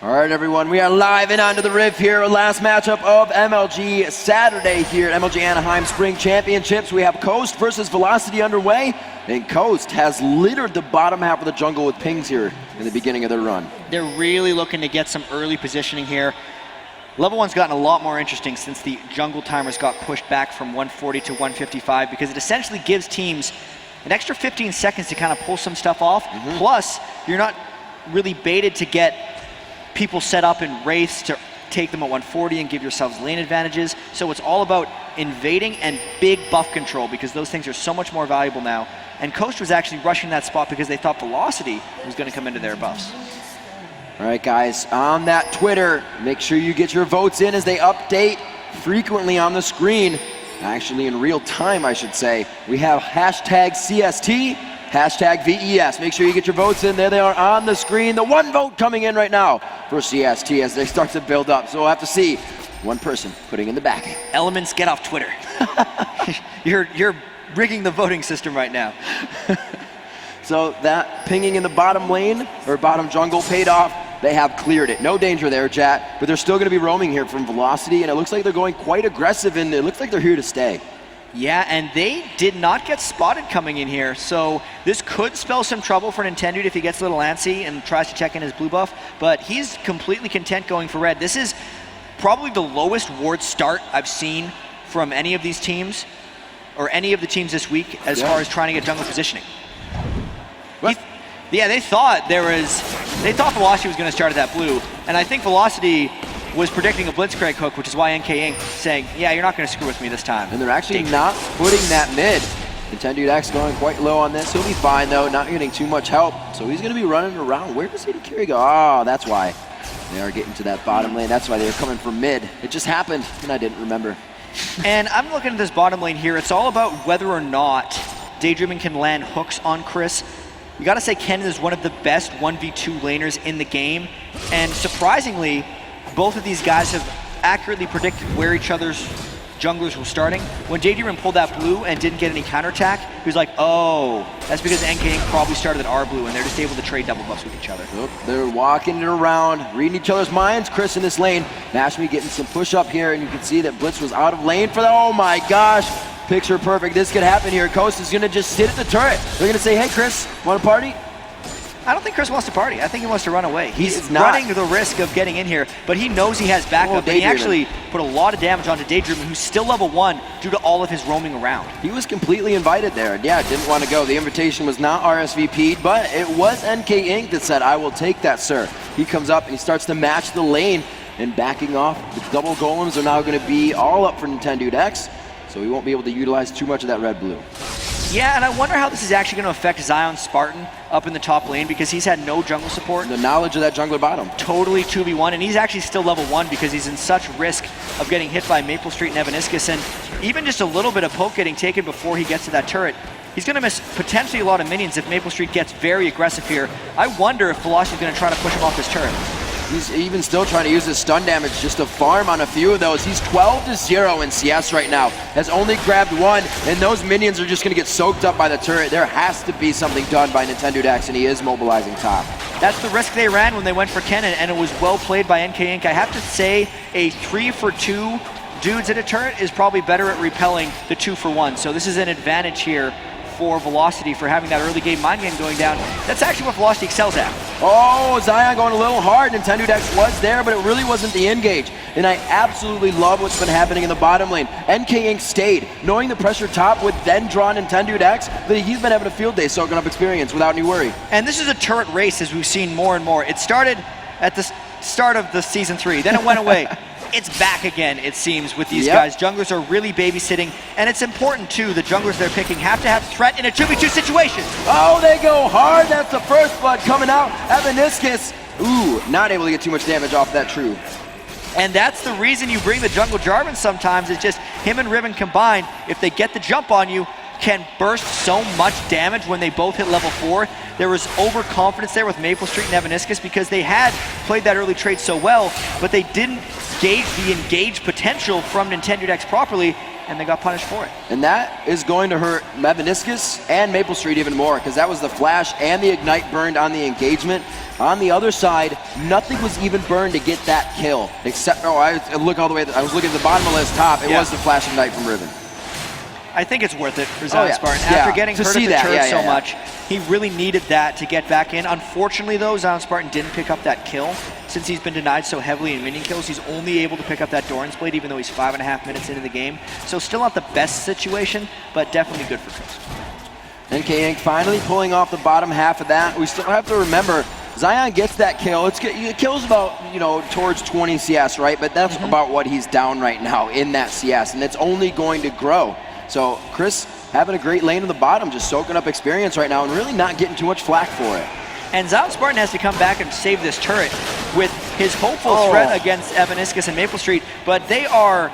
All right, everyone, we are live and onto the Riv here. Last matchup of MLG Saturday here at MLG Anaheim Spring Championships. We have Coast versus Velocity underway, and Coast has littered the bottom half of the jungle with pings here in the beginning of their run. They're really looking to get some early positioning here. Level 1's gotten a lot more interesting since the jungle timers got pushed back from 140 to 155 because it essentially gives teams an extra 15 seconds to kind of pull some stuff off. Plus, you're not really baited to get people set up in wraiths to take them at 140 and give yourselves lane advantages. So it's all about invading and big buff control because those things are so much more valuable now. And Coast was actually rushing that spot because they thought Velocity was going to come into their buffs. All right, guys, on that Twitter, make sure you get your votes in as they update frequently on the screen. Actually, in real time, I should say. We have hashtag CST, hashtag VES. Make sure you get your votes in. There they are on the screen. The one vote coming in right now for CST as they start to build up. So we'll have to see one person putting in the back. Elements, get off Twitter. You're rigging the voting system right now. So that pinging in the bottom lane, or bottom jungle, paid off. They have cleared it. No danger there, chat. But they're still going to be roaming here from Velocity, and it looks like they're going quite aggressive, and it looks like they're here to stay. Yeah, and they did not get spotted coming in here, so this could spell some trouble for Nintendo if he gets a little antsy and tries to check in his blue buff, but he's completely content going for red. This is probably the lowest ward start I've seen from any of these teams, or any of the teams this week, as far as trying to get jungle positioning. Yeah, they thought Velocity was going to start at that blue, and I think Velocity was predicting a Blitzcrank hook, which is why NK Inc. saying, yeah, you're not going to screw with me this time. And they're actually not putting that mid. Nintendo X going quite low on this. He'll be fine, though, not getting too much help. So he's going to be running around. Where does AD Carry go? Oh, that's why they are getting to that bottom lane. That's why they're coming for mid. It just happened, and I didn't remember. And I'm looking at this bottom lane here. It's all about whether or not Daydreaming can land hooks on Chris. You got to say Kennen is one of the best 1v2 laners in the game. And surprisingly, both of these guys have accurately predicted where each other's junglers were starting. When Daydream pulled that blue and didn't get any counterattack, he was like, oh, that's because NK Inc. probably started at our blue and they're just able to trade double buffs with each other. They're walking it around, reading each other's minds. Chris in this lane. Nashmi getting some push up here, and you can see that Blitz was out of lane for that. Oh my gosh. Picture perfect. This could happen here. Coast is going to just sit at the turret. They're going to say, hey, Chris, want to party? I don't think Chris wants to party. I think he wants to run away. He's running the risk of getting in here, but he knows he has backup. And he actually put a lot of damage onto Daydreamer, who's still level 1 due to all of his roaming around. He was completely invited there, and yeah, didn't want to go. The invitation was not RSVP'd, but it was NK Inc. that said, I will take that, sir. He comes up and he starts to match the lane, and backing off. The double golems are now going to be all up for Nintendo X, so we won't be able to utilize too much of that red-blue. Yeah, and I wonder how this is actually going to affect Zion Spartan up in the top lane because he's had no jungle support. The knowledge of that jungler bottom. Totally 2v1, and he's actually still level 1 because he's in such risk of getting hit by Maple Street and Evaniscus, and even just a little bit of poke getting taken before he gets to that turret. He's going to miss potentially a lot of minions if Maple Street gets very aggressive here. I wonder if Velocity's going to try to push him off this turret. He's even still trying to use his stun damage just to farm on a few of those. He's 12-0 in CS right now. Has only grabbed one, and those minions are just going to get soaked up by the turret. There has to be something done by Nintendo X, and he is mobilizing top. That's the risk they ran when they went for Kennen, and it was well played by NK Inc. I have to say a 3-for-2 dudes at a turret is probably better at repelling the 2-for-1. So this is an advantage here for Velocity for having that early game mind game going down. That's actually what Velocity excels at. Oh, Zion going a little hard. Nintendo X was there, but it really wasn't the engage. And I absolutely love what's been happening in the bottom lane. NK Inc. stayed, knowing the pressure top would then draw Nintendo X, but he's been having a field day soaking up experience without any worry. And this is a turret race, as we've seen more and more. It started at the start of the Season 3, then it went away. It's back again, it seems, with these guys. Junglers are really babysitting, and it's important, too. The junglers they're picking have to have threat in a 2v2 situation. Oh, they go hard. That's the first blood coming out. Evaniscus, not able to get too much damage off that true. And that's the reason you bring the jungle Jarvan sometimes. It's just him and Riven combined. If they get the jump on you, can burst so much damage when they both hit level 4. There was overconfidence there with Maple Street and Evaniscus because they had played that early trade so well, but they didn't gauge the engage potential from Nintendo X properly, and they got punished for it. And that is going to hurt Mevaniscus and Maple Street even more, because that was the flash and the ignite burned on the engagement. On the other side, nothing was even burned to get that kill, except, I look all the way, I was looking at the bottom of the list top, it was the flash ignite from Riven. I think it's worth it for Zion Spartan. After getting hurt at the turret so much, he really needed that to get back in. Unfortunately though, Zion Spartan didn't pick up that kill. Since he's been denied so heavily in minion kills, he's only able to pick up that Doran's Blade even though he's 5.5 minutes into the game. So still not the best situation, but definitely good for Coast. NK Inc. finally pulling off the bottom half of that. We still have to remember, Zion gets that kill. It kills about, towards 20 CS, right? But that's about what he's down right now in that CS, and it's only going to grow. So Chris having a great lane in the bottom, just soaking up experience right now and really not getting too much flack for it. And Zion Spartan has to come back and save this turret with his hopeful threat against Evaniscus and Maple Street, but they are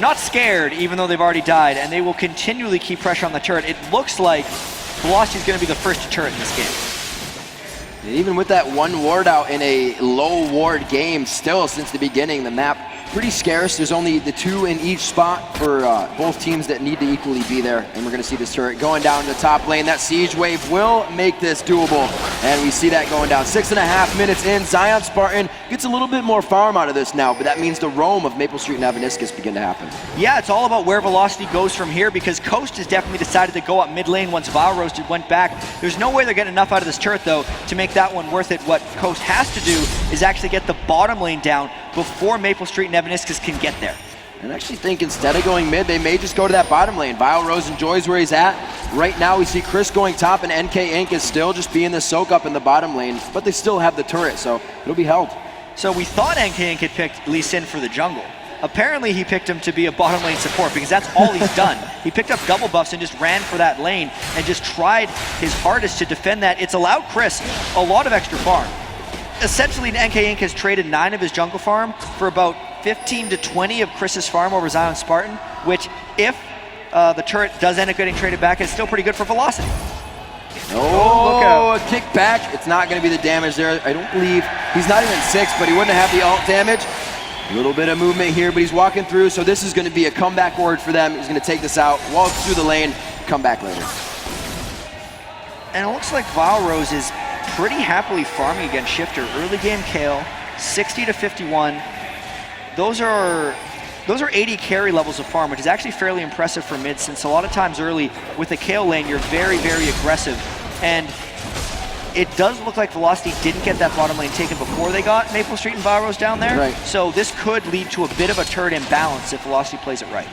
not scared even though they've already died, and they will continually keep pressure on the turret. It looks like Velocity is going to be the first turret in this game. And even with that one ward out in a low ward game, still since the beginning, the map pretty scarce. There's only the 2 in each spot for both teams that need to equally be there. And we're going to see this turret going down to the top lane. That siege wave will make this doable. And we see that going down. 6.5 minutes in. Zion Spartan gets a little bit more farm out of this now, but that means the roam of Maple Street and Evaniscus begin to happen. Yeah, it's all about where Velocity goes from here, because Coast has definitely decided to go up mid lane once Valrose went back. There's no way they're getting enough out of this turret, though, to make that one worth it. What Coast has to do is actually get the bottom lane down before Maple Street and Evaniscus can get there. And I actually think instead of going mid, they may just go to that bottom lane. Valrose enjoys where he's at. Right now we see Chris going top, and NK Inc. is still just being the soak up in the bottom lane, but they still have the turret, so it'll be held. So we thought NK Inc. had picked Lee Sin for the jungle. Apparently he picked him to be a bottom lane support, because that's all he's done. He picked up double buffs and just ran for that lane and just tried his hardest to defend that. It's allowed Chris a lot of extra farm. Essentially, NK Inc. has traded 9 of his jungle farm for about 15 to 20 of Chris's farm over Zion Spartan, which, if the turret does end up getting traded back, is still pretty good for Velocity. Look out. A kick back. It's not going to be the damage there. I don't believe he's not even 6, but he wouldn't have the ult damage. A little bit of movement here, but he's walking through, so this is going to be a comeback ward for them. He's going to take this out, walk through the lane, come back later. And it looks like Valrose is pretty happily farming against Shifter. Early game Kale, 60 to 51. Those are 80 carry levels of farm, which is actually fairly impressive for mid, since a lot of times early with the Kale lane, you're very, very aggressive. And it does look like Velocity didn't get that bottom lane taken before they got Maple Street and Valrose down there. Right. So this could lead to a bit of a turret imbalance if Velocity plays it right.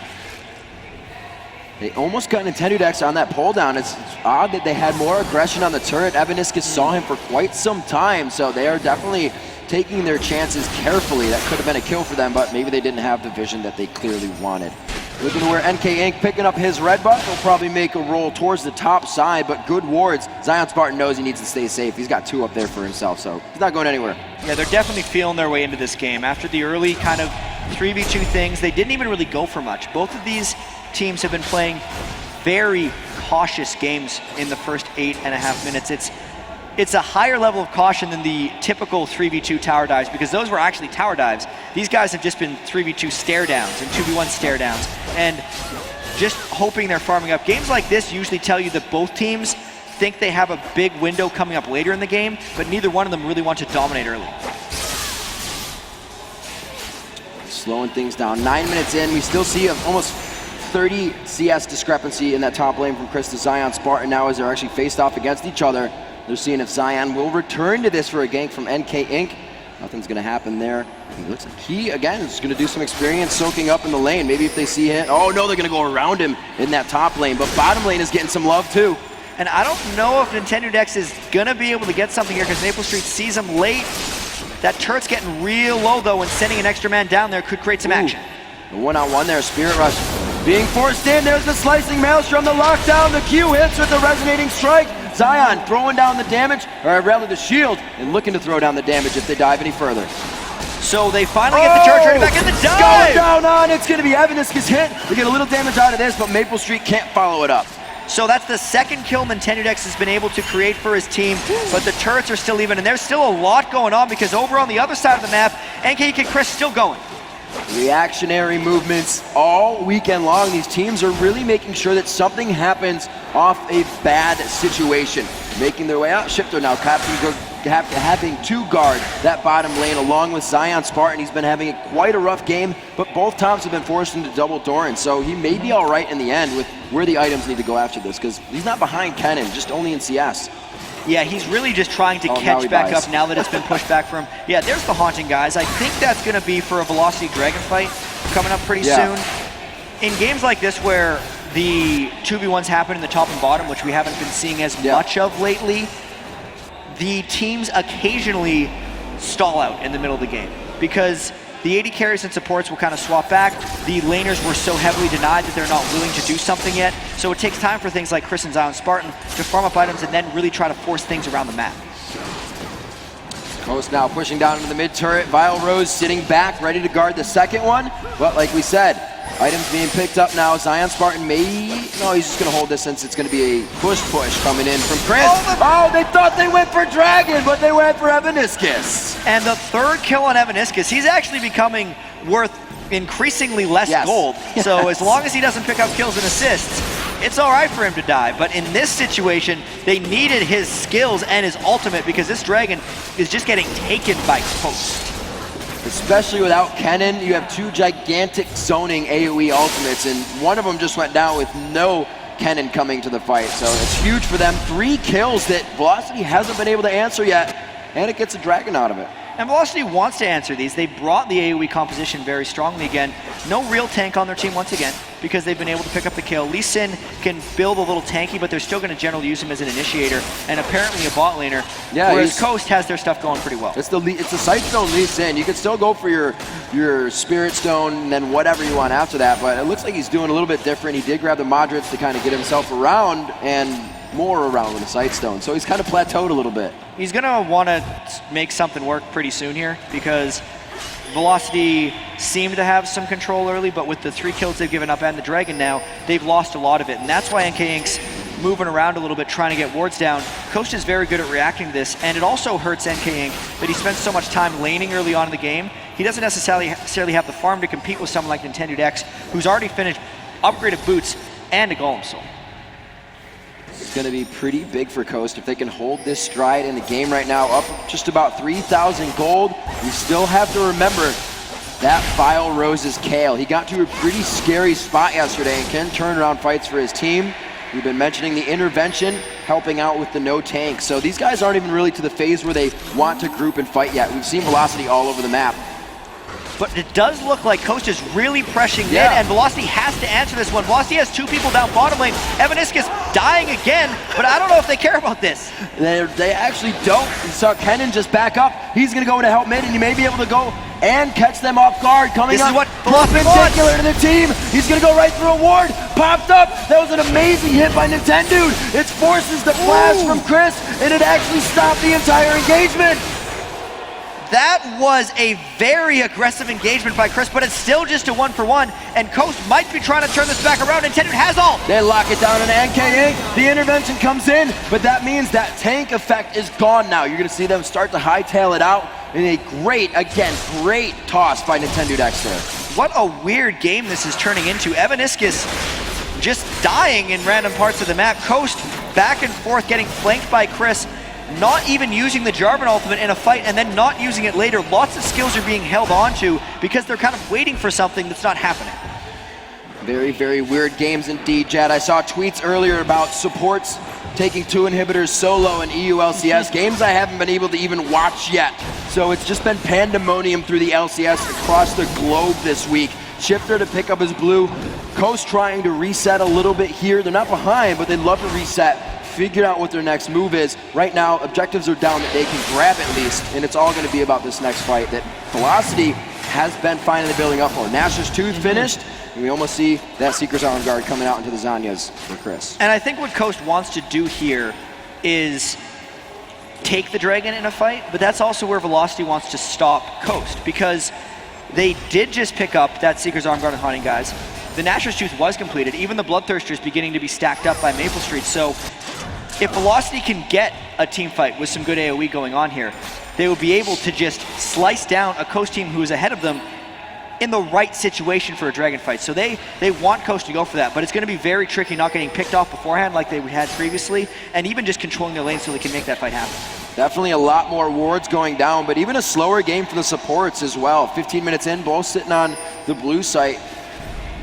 They almost got Nintendo Dex on that pull down. It's odd that they had more aggression on the turret. Evaniscus saw him for quite some time, so they are definitely taking their chances carefully. That could have been a kill for them, but maybe they didn't have the vision that they clearly wanted. Looking to where NK Inc. picking up his red buff. He'll probably make a roll towards the top side, but good wards. Zion Spartan knows he needs to stay safe. He's got 2 up there for himself, so he's not going anywhere. Yeah, they're definitely feeling their way into this game. After the early kind of 3v2 things, they didn't even really go for much. Both of these teams have been playing very cautious games in the first 8.5 minutes. It's a higher level of caution than the typical 3v2 tower dives, because those were actually tower dives. These guys have just been 3v2 stare downs and 2v1 stare downs, and just hoping they're farming up. Games like this usually tell you that both teams think they have a big window coming up later in the game, but neither one of them really want to dominate early. Slowing things down. 9 minutes in, we still see almost 30 CS discrepancy in that top lane from Chris to Zion Spartan now, as they're actually faced off against each other. They're seeing if Zion will return to this for a gank from NK Inc. Nothing's going to happen there. He looks like he, again, is going to do some experience soaking up in the lane. Maybe if they see him. Oh, no, they're going to go around him in that top lane. But bottom lane is getting some love, too. And I don't know if Nintendo Dex is going to be able to get something here, because Maple Street sees him late. That turret's getting real low, though, and sending an extra man down there could create some action. A one-on-one there, Spirit Rush being forced in. There's the slicing maelstrom, the lockdown, the Q hits with the resonating strike. Zion throwing down the damage, or rather the shield, and looking to throw down the damage if they dive any further. So they finally get the turret back in the dive! Going down on, it's going to be Evaniscus hit. They get a little damage out of this, but Maple Street can't follow it up. So that's the second kill Nintendo Dex has been able to create for his team, but the turrets are still even, and there's still a lot going on, because over on the other side of the map, NK and Chris still going. Reactionary movements all weekend long. These teams are really making sure that something happens off a bad situation. Making their way out. Shifter now having to guard that bottom lane along with Zion Spartan. He's been having quite a rough game, but both tops have been forced into double Doran, so he may be all right in the end with where the items need to go after this, because he's not behind Kennen, just only in CS. Yeah, he's really just trying to catch back up now that it's been pushed back from him. Yeah, there's the Haunting, guys. I think that's going to be for a Velocity Dragon fight coming up pretty soon. In games like this where the 2v1s happen in the top and bottom, which we haven't been seeing as much of lately, the teams occasionally stall out in the middle of the game because the AD carries and supports will kind of swap back. The laners were so heavily denied that they're not willing to do something yet. So it takes time for things like Chris and Zion Spartan to farm up items and then really try to force things around the map. Coast now pushing down into the mid turret. Vile Rose sitting back, ready to guard the second one. But like we said, items being picked up now. Zion Spartan no, he's just going to hold this since it's going to be a push coming in from Chris. Oh, they thought they went for Dragon, but they went for Evaniscus. And the third kill on Evaniscus, he's actually becoming worth increasingly less gold. So as long as he doesn't pick up kills and assists, it's all right for him to die. But in this situation, they needed his skills and his ultimate because this Dragon is just getting taken by Coast. Especially without Kennen, you have two gigantic zoning AoE ultimates, and one of them just went down with no Kennen coming to the fight. So it's huge for them. 3 kills that Velocity hasn't been able to answer yet, and it gets a Dragon out of it. And Velocity wants to answer these. They brought the AoE composition very strongly again. No real tank on their team once again because they've been able to pick up the kill. Lee Sin can build a little tanky, but they're still going to generally use him as an initiator and apparently a bot laner, whereas Coast has their stuff going pretty well. It's the Sight Stone Lee Sin. You can still go for your Spirit Stone and then whatever you want after that, but it looks like he's doing a little bit different. He did grab the Modrits to kind of get himself around and more around with the Sight Stone, so he's kind of plateaued a little bit. He's gonna want to make something work pretty soon here because Velocity seemed to have some control early, but with the 3 kills they've given up and the Dragon now, they've lost a lot of it, and that's why NK Inc.'s moving around a little bit trying to get wards down. Coast is very good at reacting to this, and it also hurts NK Inc. that he spends so much time laning early on in the game. He doesn't necessarily have the farm to compete with someone like Nintendo X, who's already finished upgraded boots and a Golem Soul. It's going to be pretty big for Coast if they can hold this stride in the game right now, up just about 3,000 gold. We still have to remember that Vile Rose's Kale. He got to a pretty scary spot yesterday and can turn around fights for his team. We've been mentioning the intervention, helping out with the no tank. So these guys aren't even really to the phase where they want to group and fight yet. We've seen Velocity all over the map. But it does look like Coast is really pressing mid, and Velocity has to answer this one. Velocity has 2 people down bottom lane. Evaniscus dying again, but I don't know if they care about this. They actually don't. You saw Kennen just back up. He's going to go in to help mid, and he may be able to go and catch them off guard. Coming up, perpendicular to the team. He's going to go right through a ward. Popped up. That was an amazing hit by Nintendo. It forces the flash from Chris, and it actually stopped the entire engagement. That was a very aggressive engagement by Chris, but it's still just a 1-for-1, and Coast might be trying to turn this back around. Nintendo has ult. They lock it down on NK Inc. The intervention comes in, but that means that tank effect is gone now. You're going to see them start to hightail it out in a great toss by Nintendo Dexter. What a weird game this is turning into. Evaniscus just dying in random parts of the map. Coast back and forth getting flanked by Chris. Not even using the Jarvan ultimate in a fight and then not using it later. Lots of skills are being held onto because they're kind of waiting for something that's not happening. Very weird games indeed, Jad. I saw tweets earlier about supports taking 2 inhibitors solo in EU LCS, games I haven't been able to even watch yet. So it's just been pandemonium through the LCS across the globe this week. Shifter to pick up his blue. Coast trying to reset a little bit here. They're not behind, but they'd love to reset. Figure out what their next move is. Right now, objectives are down that they can grab at least, and it's all going to be about this next fight that Velocity has been finally building up for. Nashor's Tooth finished, and we almost see that Seeker's On Guard coming out into the Zanyas for Chris. And I think what Coast wants to do here is take the Dragon in a fight, but that's also where Velocity wants to stop Coast, because they did just pick up that Seeker's Arm Guard and Haunting, guys. The Nashor's Tooth was completed. Even the Bloodthirster is beginning to be stacked up by Maple Street. So if Velocity can get a team fight with some good AoE going on here, they will be able to just slice down a Coast team who is ahead of them in the right situation for a Dragon fight. So they want Coast to go for that, but it's going to be very tricky not getting picked off beforehand like they had previously, and even just controlling their lane so they can make that fight happen. Definitely a lot more wards going down, but even a slower game for the supports as well. 15 minutes in, both sitting on the blue site.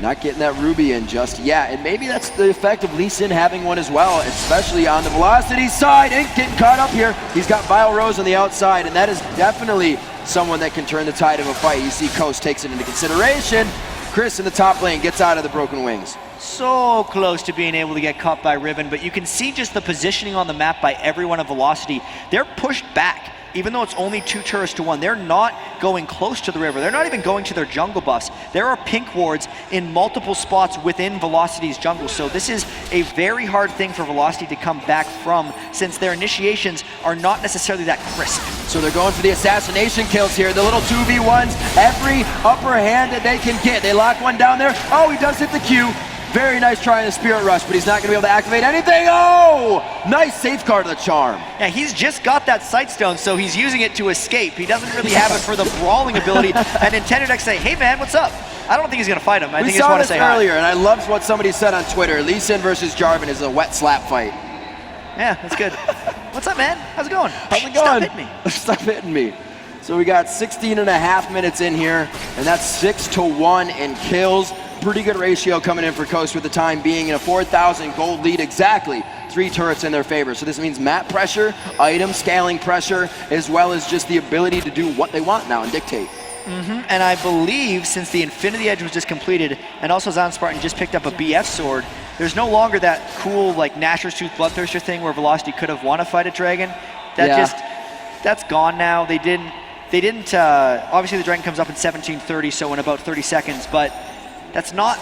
Not getting that Ruby in just yet, and maybe that's the effect of Lee Sin having one as well, especially on the Velocity side. Ink getting caught up here. He's got Vile Rose on the outside, and that is definitely someone that can turn the tide of a fight. You see Coast takes it into consideration. Chris in the top lane gets out of the broken wings. So close to being able to get caught by Riven, but you can see just the positioning on the map by everyone of Velocity. They're pushed back. Even though it's only 2 turrets to 1, they're not going close to the river. They're not even going to their jungle buffs. There are pink wards in multiple spots within Velocity's jungle. So this is a very hard thing for Velocity to come back from, since their initiations are not necessarily that crisp. So they're going for the assassination kills here. The little 2v1s, every upper hand that they can get. They lock one down there. Oh, he does hit the Q. Very nice try in the Spirit Rush, but he's not going to be able to activate anything. Oh! Nice safeguard of the charm. Yeah, he's just got that Sightstone, so he's using it to escape. He doesn't really have it for the brawling ability. And Nintendo Deck say, hey man, what's up? I don't think he's going to fight him. I think he just want to say hi. We saw this earlier, and I loved what somebody said on Twitter. Lee Sin versus Jarvan is a wet slap fight. Yeah, that's good. What's up, man? How's it going? How's it going? Stop hitting me. Stop hitting me. So we got 16.5 minutes in here, and that's 6-1 in kills. Pretty good ratio coming in for Coast with the time being in a 4,000 gold lead, exactly 3 turrets in their favor. So this means map pressure, item scaling pressure, as well as just the ability to do what they want now and dictate. And I believe since the Infinity Edge was just completed, and also Zion Spartan just picked up a BF sword, there's no longer that cool like Nashor's Tooth Bloodthirster thing where Velocity could have won a fight at Dragon. That's gone now. They didn't obviously the Dragon comes up in 17:30, so in about 30 seconds, but that's not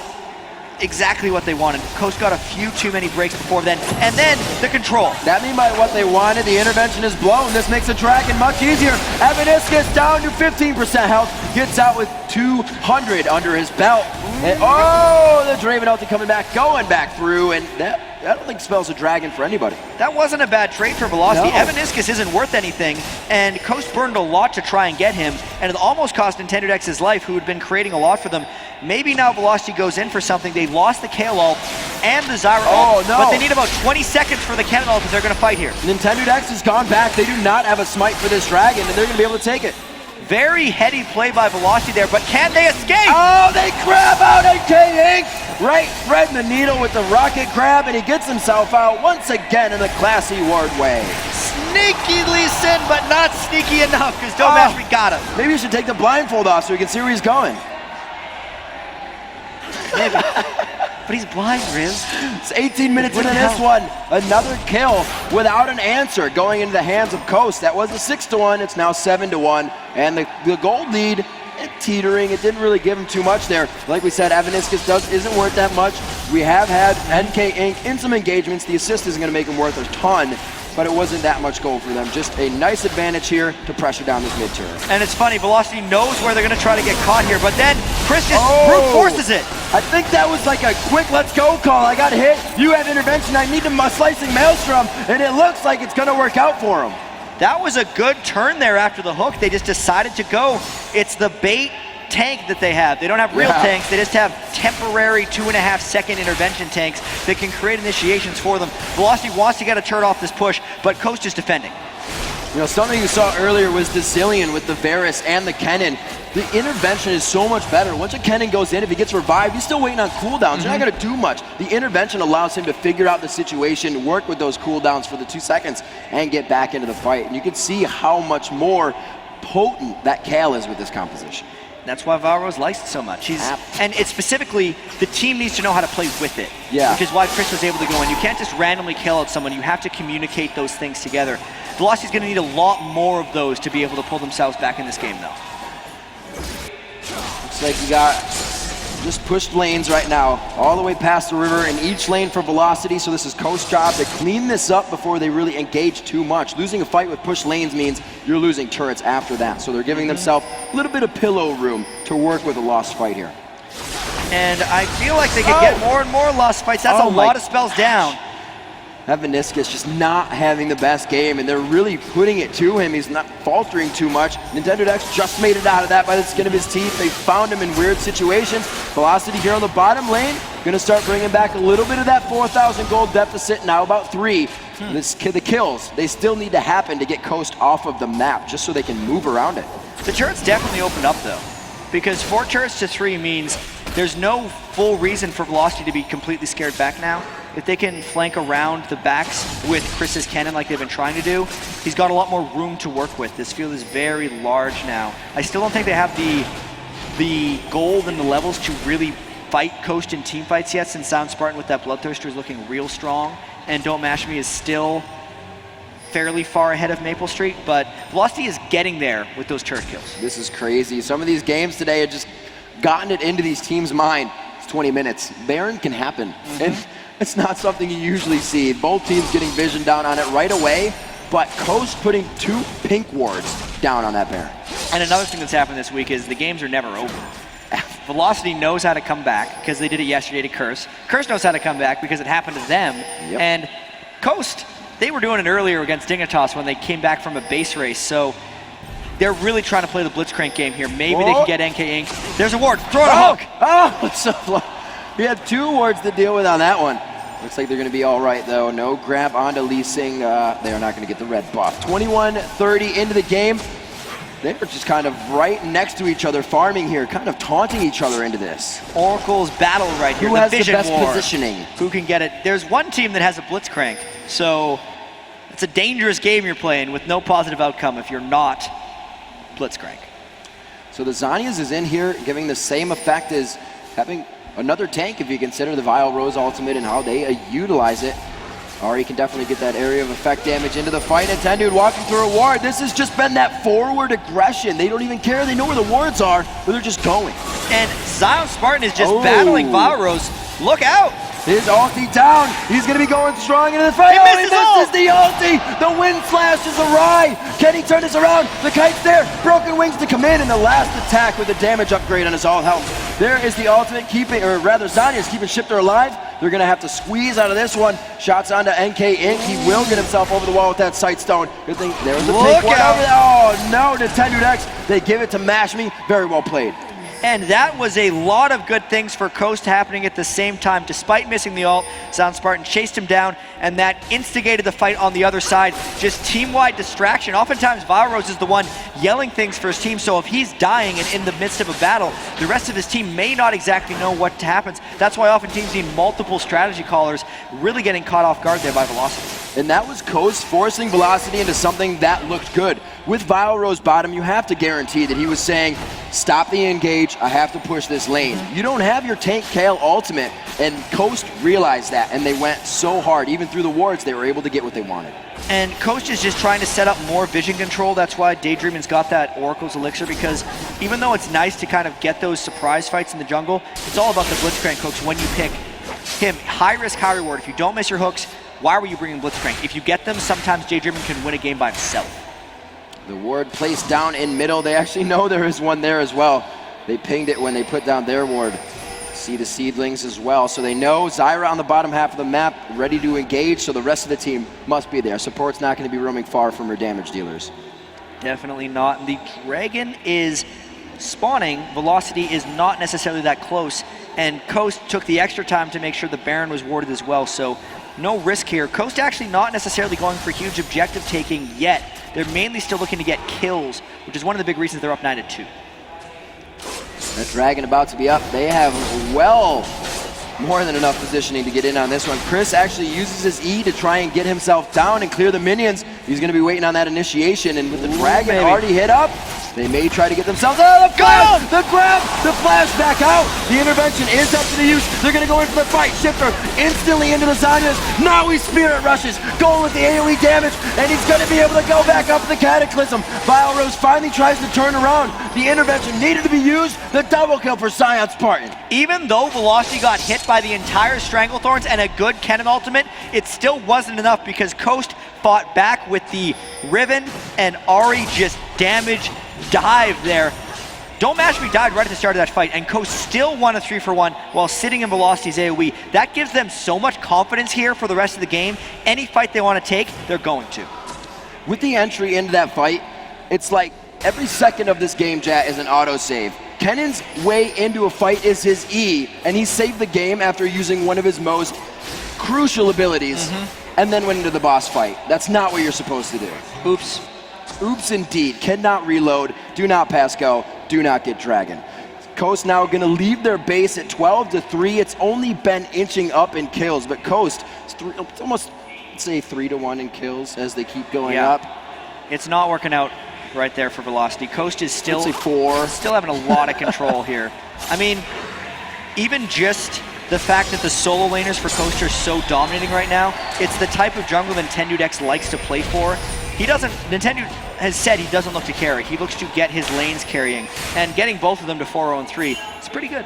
exactly what they wanted. Coast got a few too many breaks before then, and then the control. That mean by what they wanted, the intervention is blown. This makes the Dragon much easier. Evaniscus down to 15% health, gets out with 200 under his belt. And, oh, the Draven ulti coming back, going back through, and I don't think spells a Dragon for anybody. That wasn't a bad trade for Velocity. No. Evaniscus isn't worth anything, and Coast burned a lot to try and get him, and it almost cost Nintendo Dex his life, who had been creating a lot for them. Maybe now Velocity goes in for something. They lost the Kayle ult and the Zyra ult, but they need about 20 seconds for the Kennen ult if they're going to fight here. Nintendo Dex has gone back. They do not have a smite for this Dragon, and they're going to be able to take it. Very heady play by Velocity there, but can they escape? Oh, they grab out NK Inc. Right, threading the needle with the rocket grab, and he gets himself out once again in the classy ward way. Sneaky Lee Sin, but not sneaky enough, because Domash got him. Maybe you should take the blindfold off so we can see where he's going. Maybe. But he's blind, Riz. It's 18 minutes into this one. Another kill without an answer going into the hands of Coast. That was a 6-1. It's now 7-1. And the gold lead, teetering. It didn't really give him too much there. Like we said, Evaniscus isn't worth that much. We have had NK Inc. in some engagements. The assist isn't going to make him worth a ton, but it wasn't that much gold for them. Just a nice advantage here to pressure down this mid turret. And it's funny, Velocity knows where they're going to try to get caught here, but then Chris just brute forces it. I think that was like a quick let's go call. I got hit, you have intervention, I need a slicing maelstrom, and it looks like it's going to work out for him. That was a good turn there after the hook. They just decided to go. It's the bait tank that they have. They don't have real tanks. They just have temporary 2.5-second intervention tanks that can create initiations for them. Velocity wants to get a turret off this push, but Coast is defending. You know, something you saw earlier was the Zillion with the Varus and the Kennen. The intervention is so much better. Once a Kennen goes in, if he gets revived, he's still waiting on cooldowns. You're not going to do much. The intervention allows him to figure out the situation, work with those cooldowns for the 2 seconds, and get back into the fight. And you can see how much more potent that Kayle is with this composition. That's why Valro's likes it so much. And it's specifically, the team needs to know how to play with it. Yeah. Which is why Chris was able to go in. You can't just randomly kill out someone. You have to communicate those things together. Velocity's going to need a lot more of those to be able to pull themselves back in this game, though. Looks like you got just pushed lanes right now, all the way past the river in each lane for Velocity, so this is Coast's job to clean this up before they really engage too much. Losing a fight with pushed lanes means you're losing turrets after that, so they're giving themselves a little bit of pillow room to work with a lost fight here. And I feel like they could get more and more lost fights. That's a lot of spells down. Meniscus just not having the best game, and they're really putting it to him. He's not faltering too much. Nintendo Dex just made it out of that by the skin of his teeth. They found him in weird situations. Velocity here on the bottom lane, gonna start bringing back a little bit of that 4,000 gold deficit, now about 3. The kills, they still need to happen to get Coast off of the map, just so they can move around it. The turret's definitely opened up though, because 4 turrets to 3 means there's no full reason for Velocity to be completely scared back now. If they can flank around the backs with Chris's cannon like they've been trying to do, he's got a lot more room to work with. This field is very large now. I still don't think they have the gold and the levels to really fight Coast in team fights yet, since Sound Spartan with that Bloodthirster is looking real strong, and Don't Mash Me is still fairly far ahead of Maple Street, but Velocity is getting there with those turret kills. This is crazy. Some of these games today have just gotten it into these teams' mind. It's 20 minutes. Baron can happen. And it's not something you usually see. Both teams getting vision down on it right away, but Coast putting 2 pink wards down on that Baron. And another thing that's happened this week is the games are never over. Velocity knows how to come back because they did it yesterday to Curse. Curse knows how to come back because it happened to them. Yep. And Coast, they were doing it earlier against Dignitas when they came back from a base race. So they're really trying to play the Blitzcrank game here. Maybe they can get NK Inc. There's a ward. Throw it a hook. Oh, so he had 2 wards to deal with on that one. Looks like they're going to be all right, though. No grab onto Lee Sing. They are not going to get the red buff. 21-30 into the game. They're just kind of right next to each other, farming here, kind of taunting each other into this. Oracle's battle right here. Who has the Vision best War. positioning? Who can get it? There's one team that has a Blitzcrank, so it's a dangerous game you're playing with no positive outcome if you're not Blitzcrank. So the Zhonya's is in here, giving the same effect as having another tank if you consider the Vile Rose ultimate and how they utilize it. Ari can definitely get that area of effect damage into the fight. And Tendude walking through a ward. This has just been that forward aggression. They don't even care. They know where the wards are, but they're just going. And Zion Spartan is just battling Valros. Look out! His ulti down. He's going to be going strong into the fight. He misses the ulti. The wind slash is awry. Can he turn this around? The kite's there. Broken wings to come in, and the last attack with the damage upgrade on his all health. There is the ultimate keeping, or rather Zanya's keeping Shifter alive. They're going to have to squeeze out of this one. Shots onto NK Inc. He will get himself over the wall with that sight stone. Good thing there was a pink one over there. Oh no, Nintendo Dex. They give it to Mash Me. Very well played. And that was a lot of good things for Coast happening at the same time. Despite missing the ult, Sound Spartan chased him down, and that instigated the fight on the other side. Just team-wide distraction. Oftentimes, Valros is the one yelling things for his team, so if he's dying and in the midst of a battle, the rest of his team may not exactly know what happens. That's why often teams need multiple strategy callers, really getting caught off guard there by Velocity. And that was Coast forcing Velocity into something that looked good. With Vile Rose bottom, you have to guarantee that he was saying, stop the engage, I have to push this lane. You don't have your tank Kale ultimate, and Coast realized that, and they went so hard. Even through the wards, they were able to get what they wanted. And Coast is just trying to set up more vision control. That's why Daydreaming's got that Oracle's Elixir, because even though it's nice to kind of get those surprise fights in the jungle, it's all about the Blitzcrank hooks when you pick him. High risk, high reward. If you don't miss your hooks, why were you bringing Blitzcrank? If you get them, sometimes Daydreaming can win a game by himself. The ward placed down in middle. They actually know there is one there as well. They pinged it when they put down their ward. See the seedlings as well. So they know Zyra on the bottom half of the map, ready to engage, so the rest of the team must be there. Support's not going to be roaming far from her damage dealers. Definitely not. And the Dragon is spawning. Velocity is not necessarily that close. And Coast took the extra time to make sure the Baron was warded as well. So no risk here. Coast actually not necessarily going for huge objective taking yet. They're mainly still looking to get kills, which is one of the big reasons they're up 9-2. That Dragon about to be up. They have well more than enough positioning to get in on this one. Chris actually uses his E to try and get himself down and clear the minions. He's going to be waiting on that initiation, and with the Dragon already hit up, they may try to get themselves out of the grab, the flash back out. The intervention is up to the use. They're going to go in for the fight. Shifter instantly into the Zanyas. Now he spirit rushes, going with the AoE damage, and he's going to be able to go back up the Cataclysm. Vile Rose finally tries to turn around. The intervention needed to be used. The double kill for Zion Spartan. Even though Velocity got hit by the entire Stranglethorns and a good Cannon ultimate, it still wasn't enough because Coast fought back with the Riven, and Ari just dive there. Don't Mash Me died right at the start of that fight, and Coast still won a 3-for-1 while sitting in Velocity's AoE. That gives them so much confidence here for the rest of the game. Any fight they want to take, they're going to. With the entry into that fight, it's like every second of this game, Jat, is an autosave. Kennan's way into a fight is his E, and he saved the game after using one of his most crucial abilities, and then went into the boss fight. That's not what you're supposed to do. Oops. Oops indeed. Cannot reload, do not pass go, do not get dragon. Coast now gonna leave their base at 12-3. It's only been inching up in kills, but Coast, it's almost, let's say 3-1 in kills as they keep going up. It's not working out right there for Velocity. Coast is still, let's say 4. Still having a lot of control here. I mean, even just the fact that the solo laners for Coast are so dominating right now, it's the type of jungle that Nintendo X likes to play for. Nintendo has said he doesn't look to carry. He looks to get his lanes carrying, and getting both of them to 4-0-3, it's pretty good.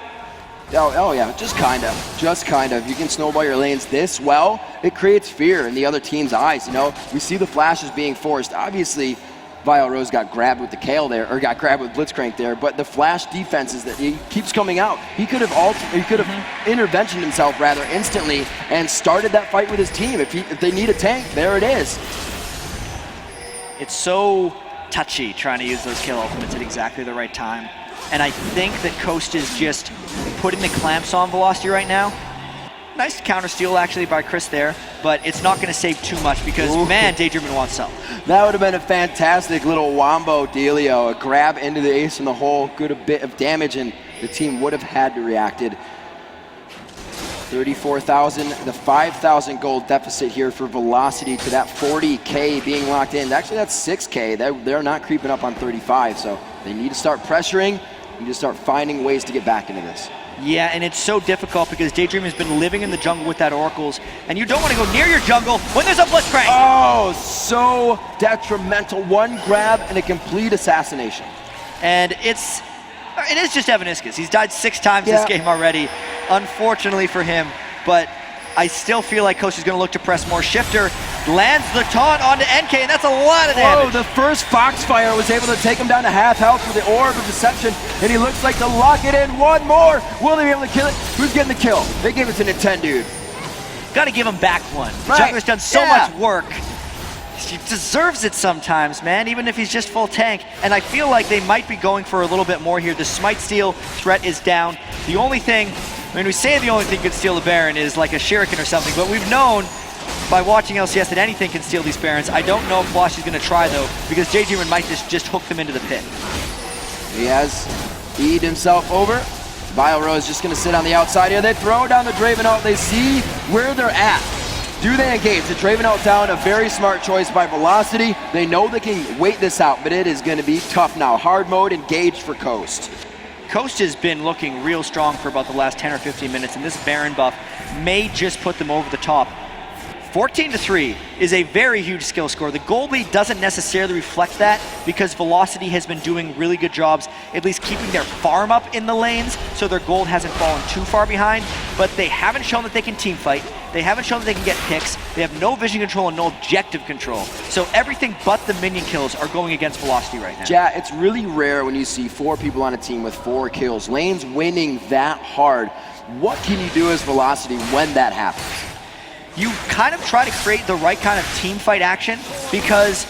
Oh yeah, just kind of. You can snowball your lanes this well, it creates fear in the other team's eyes, you know? We see the flashes being forced. Obviously, Vile Rose got grabbed with the Kale there, or got grabbed with Blitzcrank there, but the flash defenses that he keeps coming out. He could have interventioned himself rather instantly and started that fight with his team. If they need a tank, there it is. It's so touchy trying to use those kill ultimates at exactly the right time. And I think that Coast is just putting the clamps on Velocity right now. Nice counter steal actually by Chris there, but it's not going to save too much because, man, Daydreamin wants some. That would have been a fantastic little wombo dealio, a grab into the ace in the hole, good a bit of damage, and the team would have had to reacted. 34,000, the 5,000 gold deficit here for Velocity to that 40K being locked in. Actually, that's 6K. They're not creeping up on 35, so they need to start pressuring. They need to start finding ways to get back into this. Yeah, and it's so difficult because Daydream has been living in the jungle with that Oracles, and you don't want to go near your jungle when there's a Blitzcrank. Oh, so detrimental. One grab and a complete assassination. And it is just Evaniscus. He's died 6 times this game already, unfortunately for him, but I still feel like Coast is going to look to press more. Shifter lands the taunt onto NK, and that's a lot of damage. Oh, the first Foxfire was able to take him down to half health with the Orb of Deception, and he looks like to lock it in. One more. Will they be able to kill it? Who's getting the kill? They gave it to Nintendo. Got to give him back one. Right. Jungler's done so much work. He deserves it sometimes, man, even if he's just full tank. And I feel like they might be going for a little bit more here. The Smite Steal threat is down. The only thing, I mean, we say the only thing could steal the Baron is like a Shuriken or something, but we've known by watching LCS that anything can steal these Barons. I don't know if Floshy's going to try, though, because JJ might just hook them into the pit. He has E'd himself over. Vile Rose just going to sit on the outside here. They throw down the Draven ult. They see where they're at. Do they engage? The Draven ult down, a very smart choice by Velocity. They know they can wait this out, but it is going to be tough now. Hard mode engaged for Coast. Coast has been looking real strong for about the last 10 or 15 minutes, and this Baron buff may just put them over the top. 14-3 is a very huge skill score. The gold lead doesn't necessarily reflect that because Velocity has been doing really good jobs at least keeping their farm up in the lanes so their gold hasn't fallen too far behind, but they haven't shown that they can team fight. They haven't shown that they can get picks. They have no vision control and no objective control. So everything but the minion kills are going against Velocity right now. Yeah, it's really rare when you see 4 people on a team with 4 kills. Lanes winning that hard. What can you do as Velocity when that happens? You kind of try to create the right kind of team fight action because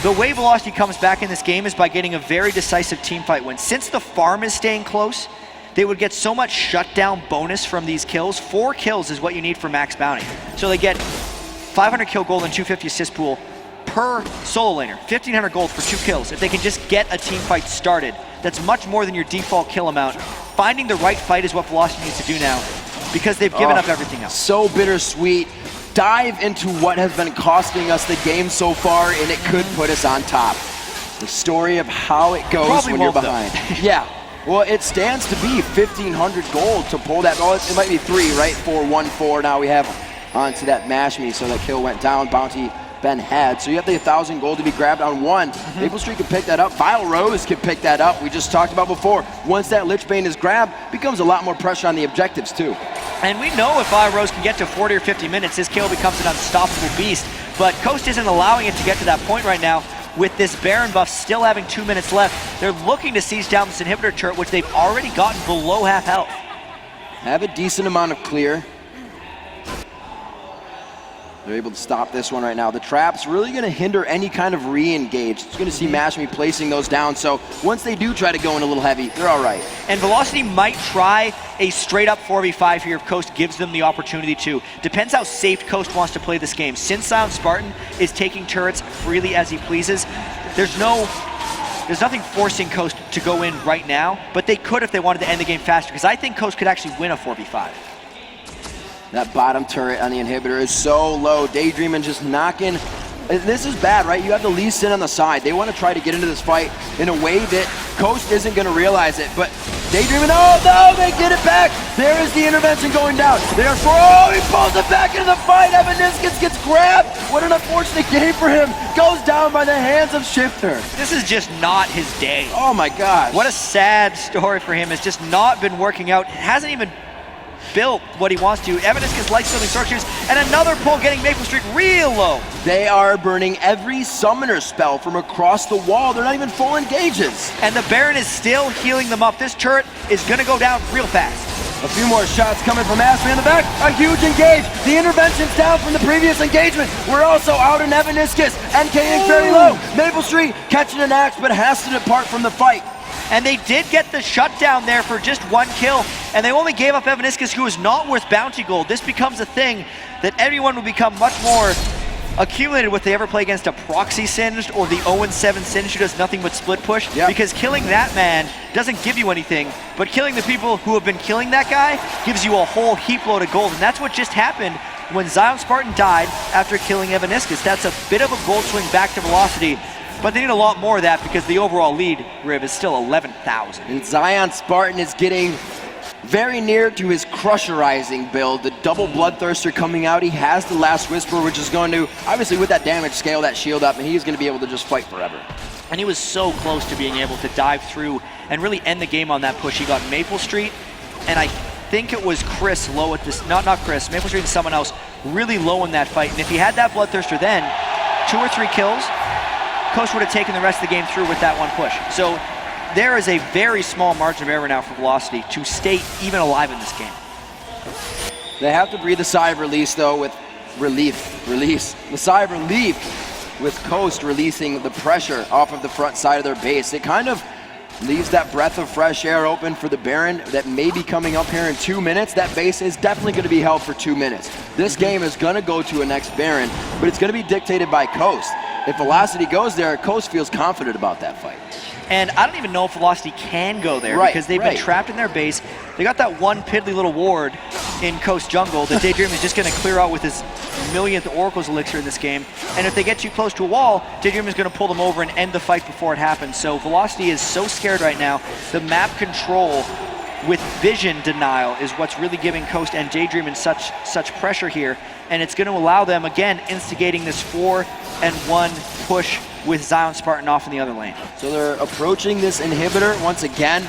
the way Velocity comes back in this game is by getting a very decisive team fight win. Since the farm is staying close, they would get so much shutdown bonus from these kills. 4 kills is what you need for max bounty. So they get 500 kill gold and 250 assist pool per solo laner, 1,500 gold for 2 kills. If they can just get a team fight started, that's much more than your default kill amount. Finding the right fight is what Velocity needs to do now because they've given up everything else. So bittersweet. Dive into what has been costing us the game so far, and it could put us on top. The story of how it goes Probably when you're behind. Yeah. Well, it stands to be 1,500 gold to pull that. Well, it might be 3, right? 4-1-4. Now we have onto that Mash Me, so that kill went down. Bounty Ben had. So you have the 1,000 gold to be grabbed on 1. Maple Street can pick that up. Vile Rose can pick that up. We just talked about before. Once that Lich Bane is grabbed, becomes a lot more pressure on the objectives too. And we know if Vile Rose can get to 40 or 50 minutes, his kill becomes an unstoppable beast. But Coast isn't allowing it to get to that point right now. with this Baron buff still having 2 minutes left, they're looking to siege down this inhibitor turret, which they've already gotten below half health. Have a decent amount of clear. They're able to stop this one right now. The trap's really going to hinder any kind of re-engage. It's going to see Mashme placing those down, so once they do try to go in a little heavy, they're all right. And Velocity might try a straight-up 4v5 here if Coast gives them the opportunity to. Depends how safe Coast wants to play this game. Since Silent Spartan is taking turrets freely as he pleases, there's nothing forcing Coast to go in right now, but they could if they wanted to end the game faster, because I think Coast could actually win a 4v5. That bottom turret on the inhibitor is so low. Daydreaming just knocking. This is bad, right? You have the Lee Sin on the side. They want to try to get into this fight in a way that Coast isn't going to realize it. But Daydreaming, oh no, they get it back. There is the intervention going down. Therefore, oh, he pulls it back into the fight. Evaniscus gets grabbed. What an unfortunate game for him. Goes down by the hands of Shifter. This is just not his day. Oh my gosh. What a sad story for him. It's just not been working out. It hasn't even built what he wants to. Evaniscus likes building structures, and another pull getting Maple Street real low. They are burning every summoner spell from across the wall. They're not even full engages. And the Baron is still healing them up. This turret is going to go down real fast. A few more shots coming from Ashley in the back. A huge engage. The intervention's down from the previous engagement. We're also out in Evaniscus. NKing very low. Maple Street catching an axe, but has to depart from the fight. And they did get the shutdown there for just 1 kill, and they only gave up Evaniscus, who is not worth bounty gold. This becomes a thing that everyone will become much more accumulated with they ever play against a proxy Singed or the 0-7 Singed who does nothing but split push. Yep. Because killing that man doesn't give you anything, but killing the people who have been killing that guy gives you a whole heap load of gold, and that's what just happened when Zion Spartan died after killing Evaniscus. That's a bit of a gold swing back to Velocity. But they need a lot more of that because the overall lead, Riv, is still 11,000. And Zion Spartan is getting very near to his crusherizing build. The double Bloodthirster coming out. He has the Last Whisper, which is going to, obviously with that damage, scale that shield up, and he's going to be able to just fight forever. And he was so close to being able to dive through and really end the game on that push. He got Maple Street, and I think it was Chris low at this, not Chris, Maple Street and someone else really low in that fight. And if he had that Bloodthirster then, 2 or 3 kills, Coast would have taken the rest of the game through with that one push. So there is a very small margin of error now for Velocity to stay even alive in this game. They have to breathe a sigh of release though with the sigh of relief with Coast releasing the pressure off of the front side of their base. It kind of leaves that breath of fresh air open for the Baron that may be coming up here in 2 minutes. That base is definitely going to be held for 2 minutes. This game is going to go to a next Baron, but it's going to be dictated by Coast. If Velocity goes there, Coast feels confident about that fight. And I don't even know if Velocity can go there because they've been trapped in their base. They got that one piddly little ward in Coast Jungle that Daydream is just going to clear out with his millionth Oracle's Elixir in this game. And if they get too close to a wall, Daydream is going to pull them over and end the fight before it happens. So Velocity is so scared right now. The map control with vision denial is what's really giving Coast and Daydream such pressure here. And it's going to allow them, again, instigating this 4-1 push with Zion Spartan off in the other lane. So they're approaching this inhibitor once again.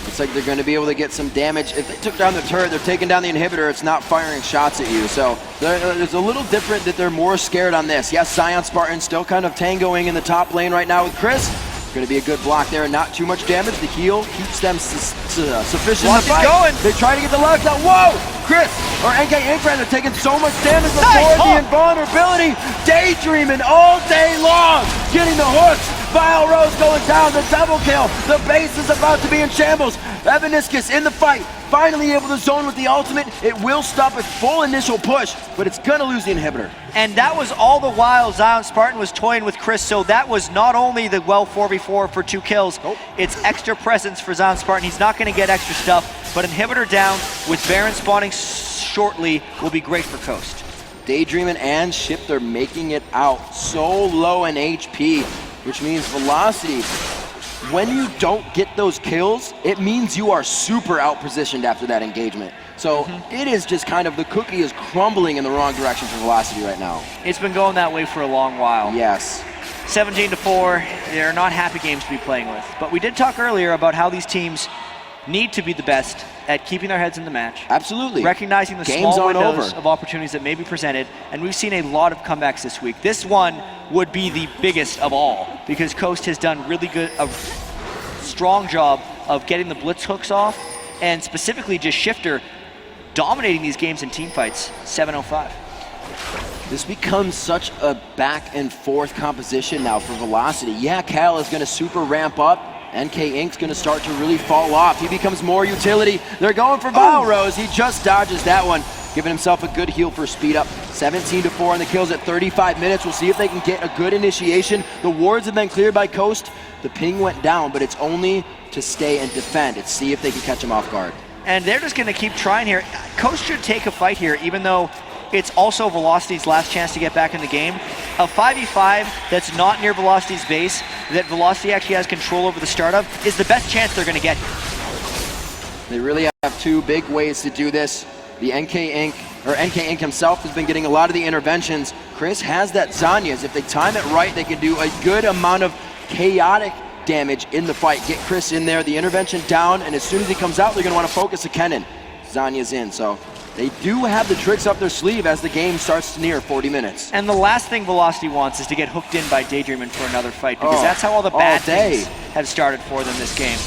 Looks like they're going to be able to get some damage. If they took down the turret, they're taking down the inhibitor. It's not firing shots at you. So it's a little different that they're more scared on this. Yes, Zion Spartan still kind of tangoing in the top lane right now with Chris. Going to be a good block there and not too much damage. The heal keeps them sufficient to fight. Going. They try to get the legs out. Whoa! Chris, or NK Inkbrand are taking so much damage before the invulnerability. Daydreaming all day long. Getting the hooks. Vile Rose going down. The double kill. The base is about to be in shambles. Evaniscus in the fight. Finally able to zone with the ultimate. It will stop its full initial push, but it's going to lose the inhibitor. And that was all the while Zion Spartan was toying with Chris, so that was not only the well 4v4 for 2 kills, it's extra presence for Zion Spartan. He's not going to get extra stuff, but inhibitor down with Baron spawning shortly will be great for Coast. Daydreaming and Shift are making it out so low in HP, which means Velocity, when you don't get those kills, it means you are super out-positioned after that engagement. So it is just kind of, the cookie is crumbling in the wrong direction for Velocity right now. It's been going that way for a long while. Yes. 17-4, they're not happy games to be playing with. But we did talk earlier about how these teams need to be the best at keeping their heads in the match. Absolutely. Recognizing the Game's small on windows over. of opportunities that may be presented, and we've seen a lot of comebacks this week. This one would be the biggest of all because Coast has done really good, a strong job of getting the blitz hooks off, and specifically just Shifter dominating these games in team fights, 7-0-5. This becomes such a back and forth composition now for Velocity. Yeah, Cal is going to super ramp up. NK Inc's going to start to really fall off. He becomes more utility. They're going for Valrose. He just dodges that one, giving himself a good heal for speed up. 17-4 on the kills at 35 minutes. We'll see if they can get a good initiation. The wards have been cleared by Coast. The ping went down, but it's only to stay and defend. It's see if they can catch him off guard. And they're just going to keep trying here. Coast should take a fight here, even though it's also Velocity's last chance to get back in the game. A 5v5 that's not near Velocity's base, that Velocity actually has control over the start of, is the best chance they're going to get. They really have two big ways to do this. The NK Inc himself has been getting a lot of the interventions. Chris has that Zhonya's. If they time it right, they can do a good amount of chaotic damage in the fight. Get Chris in there, the intervention down, and as soon as he comes out, they're going to want to focus to Kennen. Zhonya's in, so they do have the tricks up their sleeve as the game starts to near 40 minutes. And the last thing Velocity wants is to get hooked in by Daydreamin' for another fight, because that's how all the bad things have started for them this game.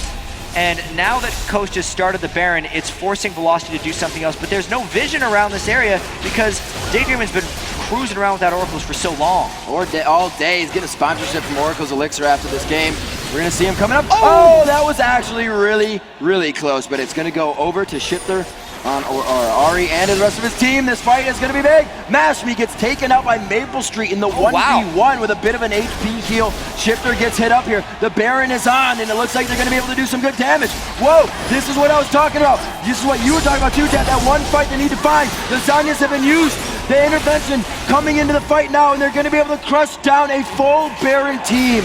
And now that Coast has started the Baron, it's forcing Velocity to do something else, but there's no vision around this area because Daydreamin's been cruising around without Oracles for so long. All day. He's getting a sponsorship from Oracle's Elixir after this game. We're going to see him coming up. Oh, that was actually really, really close, but it's going to go over to Shifter on Ari and the rest of his team. This fight is going to be big. Mashmi gets taken out by Maple Street in the 1v1 with a bit of an HP heal. Shifter gets hit up here. The Baron is on, and it looks like they're going to be able to do some good damage. Whoa, this is what I was talking about. This is what you were talking about too, Chad. That one fight they need to find. The Zhonya's have been used. The intervention coming into the fight now, and they're going to be able to crush down a full Baron team.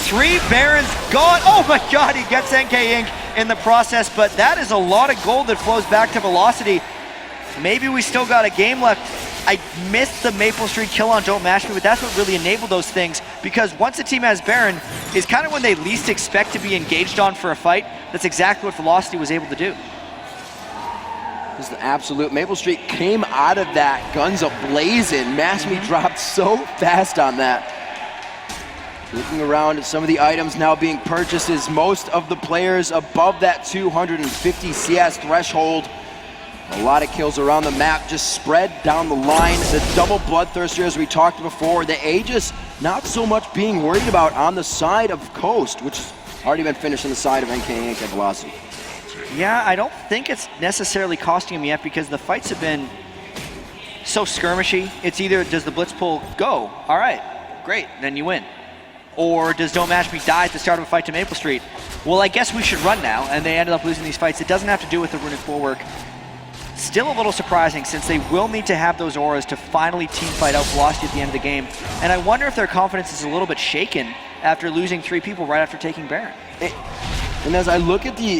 3 Barons gone. Oh my God, he gets NK Inc in the process, but that is a lot of gold that flows back to Velocity. Maybe we still got a game left. I missed the Maple Street kill on Don't Mash Me, but that's what really enabled those things, because once a team has Baron, is kind of when they least expect to be engaged on for a fight. That's exactly what Velocity was able to do. This is the absolute. Maple Street came out of that guns a-blazing. Mashmi dropped so fast on that. Looking around at some of the items now being purchased is most of the players above that 250 CS threshold. A lot of kills around the map, just spread down the line. The double Bloodthirster, as we talked before, the Aegis not so much being worried about on the side of Coast, which has already been finished on the side of NK Inc and Velocity. Yeah, I don't think it's necessarily costing him yet because the fights have been so skirmishy. It's either does the blitz pull go, all right, great, then you win. Or does Don't Match Me die at the start of a fight to Maple Street? Well, I guess we should run now, and they ended up losing these fights. It doesn't have to do with the runic bulwark. Still a little surprising since they will need to have those auras to finally team fight out Velocity at the end of the game. And I wonder if their confidence is a little bit shaken after losing 3 people right after taking Baron. And as I look at the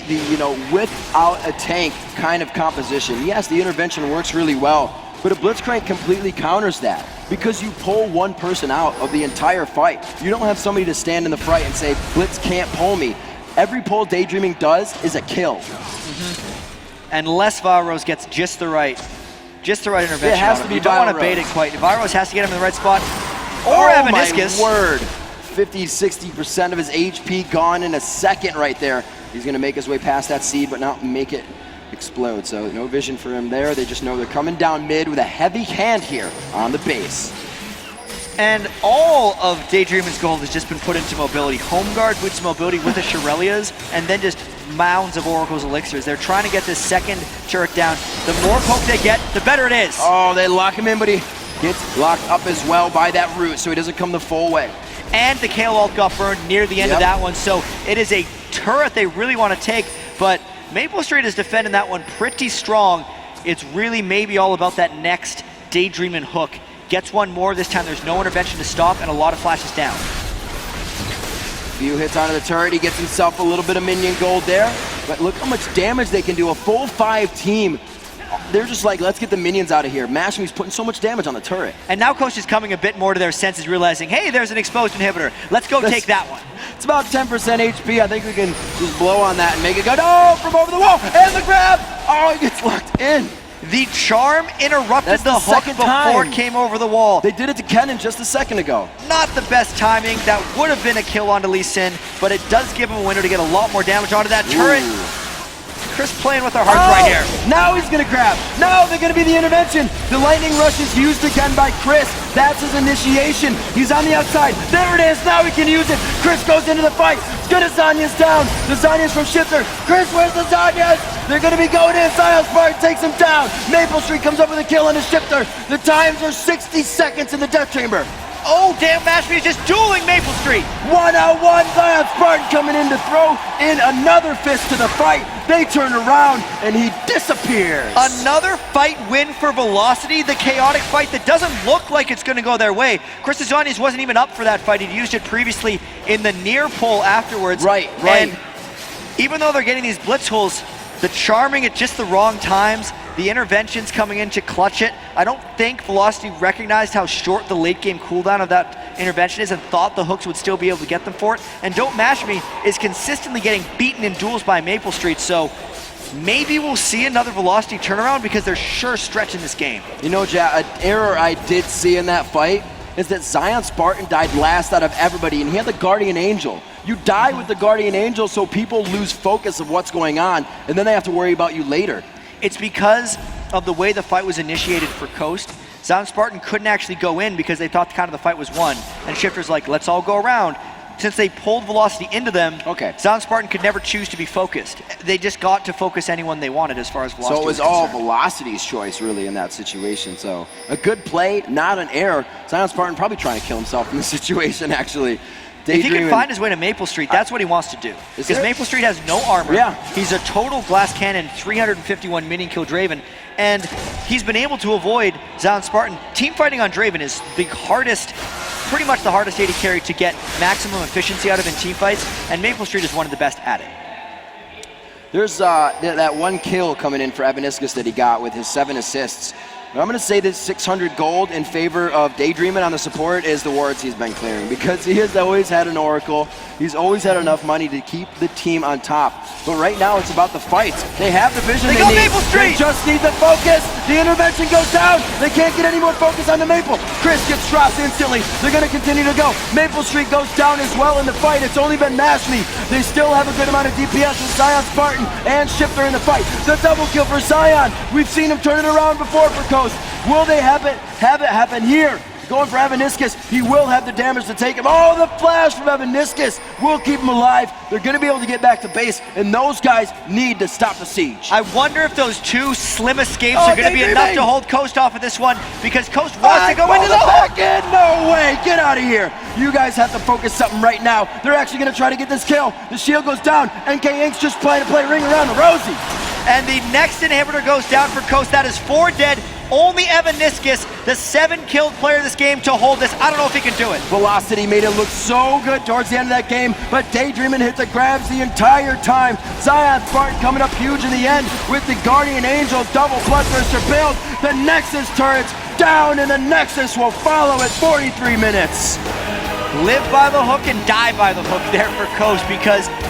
without a tank kind of composition, yes, the intervention works really well, but a Blitzcrank completely counters that because you pull one person out of the entire fight. You don't have somebody to stand in the fight and say, Blitz can't pull me. Every pull Daydreaming does is a kill. Unless Varros gets just the right intervention. It has to be you don't want to bait it quite. Varros has to get him in the right spot. Or Evaniscus. Oh my word. 50-60% of his HP gone in a second right there. He's going to make his way past that seed, but not make it explode. So no vision for him there. They just know they're coming down mid with a heavy hand here on the base. And all of Daydreaming's gold has just been put into mobility. Home guard boots mobility with the Shirelias, and then just mounds of Oracle's Elixirs. They're trying to get this second turret down. The more poke they get, the better it is. Oh, they lock him in, but he gets locked up as well by that root, so he doesn't come the full way. And the Kale ult got burned near the end of that one, so it is a turret they really want to take, but Maple Street is defending that one pretty strong. It's really maybe all about that next Daydreaming hook. Gets one more this time, there's no intervention to stop, and a lot of flashes down. Few hits onto the turret, he gets himself a little bit of minion gold there, but look how much damage they can do. A full 5 team they're just like, let's get the minions out of here. Mashmi's putting so much damage on the turret. And now Coach is coming a bit more to their senses, realizing, hey, there's an exposed inhibitor. Let's go take that one. It's about 10% HP. I think we can just blow on that and make it go, no, from over the wall, and the grab. Oh, he gets locked in. The charm interrupted the hook before it came over the wall. They did it to Kennen just a second ago. Not the best timing. That would have been a kill onto Lee Sin, but it does give him a window to get a lot more damage onto that turret. Chris playing with our hearts right here. Now he's gonna grab. Now they're gonna be the intervention. The lightning rush is used again by Chris. That's his initiation. He's on the outside. There it is. Now he can use it. Chris goes into the fight. Good Zhonya's down. The Zhonya's from Shifter. Chris, where's the Zhonya's? They're gonna be going in. Sion Spartan takes him down. Maple Street comes up with a kill on the Shifter. The times are 60 seconds in the death chamber. Oh, damn, Mashmi is just dueling Maple Street. 1-on-1, Sion Spartan coming in to throw in another fist to the fight. They turn around and he disappears. Another fight win for Velocity, the chaotic fight that doesn't look like it's gonna go their way. Chris Zhonya's wasn't even up for that fight. He'd used it previously in the near pull afterwards. Right. And even though they're getting these blitz holes, the charming at just the wrong times, the interventions coming in to clutch it. I don't think Velocity recognized how short the late game cooldown of that intervention is and thought the hooks would still be able to get them for it. And Don't Mash Me is consistently getting beaten in duels by Maple Street, so maybe we'll see another Velocity turnaround because they're sure stretching this game. You know, Jack, an error I did see in that fight is that Sion Spartan died last out of everybody, and he had the Guardian Angel. You die with the Guardian Angel, so people lose focus of what's going on, and then they have to worry about you later. It's because of the way the fight was initiated for Coast. Sion Spartan couldn't actually go in because they thought kind of the fight was won. And Shifter's like, let's all go around. Since they pulled Velocity into them, Sion Spartan could never choose to be focused. They just got to focus anyone they wanted as far as Velocity. So it was all Velocity's choice, really, in that situation. So a good play, not an error. Sion Spartan probably trying to kill himself in this situation, actually. If he can find his way to Maple Street, that's what he wants to do. Because Maple Street has no armor. Yeah. He's a total glass cannon, 351 minion kill Draven, and he's been able to avoid Sion Spartan. Team fighting on Draven is the hardest, pretty much the hardest AD carry to get maximum efficiency out of in team fights, and Maple Street is one of the best at it. There's that one kill coming in for Evaniscus that he got with his 7 assists. But I'm going to say this 600 gold in favor of Daydreamin' on the support is the wards he's been clearing, because he has always had an Oracle. He's always had enough money to keep the team on top. But right now it's about the fights. They have the vision they need. Maple Street! They just need the focus. The intervention goes down. They can't get any more focus on the Maple. Chris gets dropped instantly. They're going to continue to go. Maple Street goes down as well in the fight. It's only been Mashmi. They still have a good amount of DPS with Sion Spartan and Shifter in the fight. The double kill for Sion. We've seen him turn it around before for Coast. Will they have it happen here? Going for Evaniscus, he will have the damage to take him. Oh, the flash from Evaniscus will keep him alive. They're going to be able to get back to base, and those guys need to stop the siege. I wonder if those 2 slim escapes are going to be enough to hold Coast off of this one, because Coast wants to go into the back end. No way, get out of here. You guys have to focus something right now. They're actually going to try to get this kill. The shield goes down. NK Inc.'s just playing to play ring around the Rosie. And the next inhibitor goes down for Coast. That is 4 dead. Only Evaniscus, the 7-killed player of this game, to hold this. I don't know if he can do it. Velocity made it look so good towards the end of that game, but Daydreamin' hit the grabs the entire time. Sion Spartan coming up huge in the end with the Guardian Angel double Bloodthirster build. The Nexus turrets down, and the Nexus will follow at 43 minutes. Live by the hook and die by the hook there for Coast, because